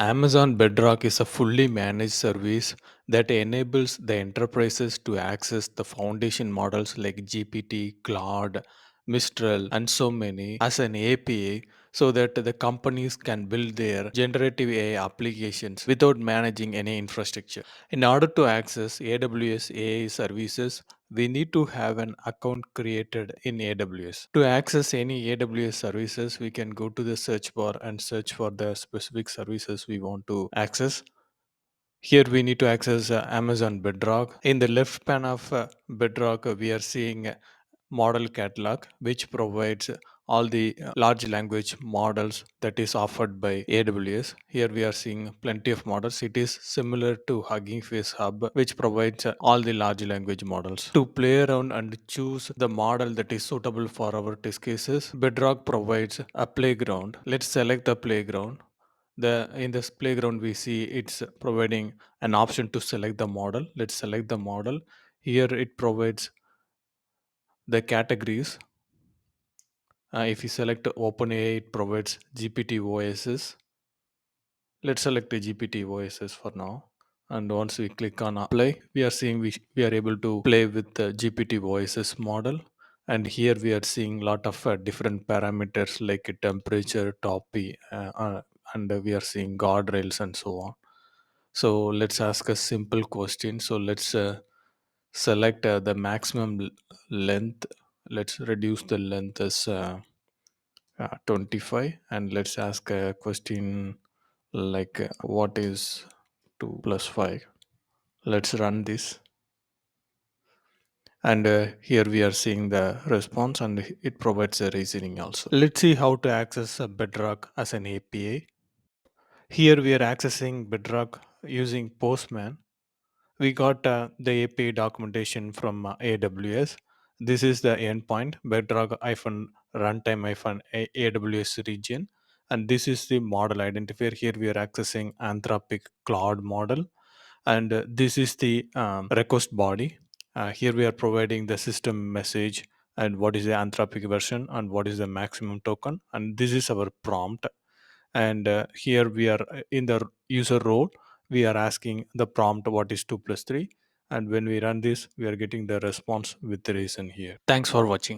Amazon Bedrock is a fully managed service that enables the enterprises to access the foundation models like GPT, Claude, Mistral, and so many as an API so that the companies can build their generative AI applications without managing any infrastructure. In order to access AWS AI services, we need to have an account created in AWS. To access any AWS services, we can go to the search bar and search for the specific services we want to access. Here we need to access Amazon Bedrock. In the left pane of Bedrock, we are seeing model catalog, which provides all the large language models that is offered by AWS. Here we are seeing plenty of models. It is similar to Hugging Face Hub, which provides all the large language models. To play around and choose the model that is suitable for our test cases, Bedrock provides a playground. Let's select the playground. The in this playground we see it's providing an option to select the model. Let's select the model. Here it provides the categories. If you select OpenAI, it provides GPT OSs. Let's select the GPT OSs for now. And once we click on apply, we are seeing we are able to play with the GPT OSs model. And here we are seeing lot of different parameters like temperature, toppy, and we are seeing guardrails and so on. So let's ask a simple question. So let's select the maximum length. Let's reduce the length as 25, and let's ask a question like what is 2 plus 5. Let's run this, and here we are seeing the response, and it provides a reasoning also. Let's see how to access a Bedrock as an API. Here we are accessing Bedrock using Postman. We got the API documentation from AWS. This is the endpoint bedrock-runtime AWS region, and this is the model identifier. Here we are accessing Anthropic Cloud model, and this is the request body. Here we are providing the system message and what is the Anthropic version and what is the maximum token, and this is our prompt. And here we are in the user role, we are asking the prompt what is 2 plus 3, and when we run this we are getting the response with the reason here. Thanks for watching.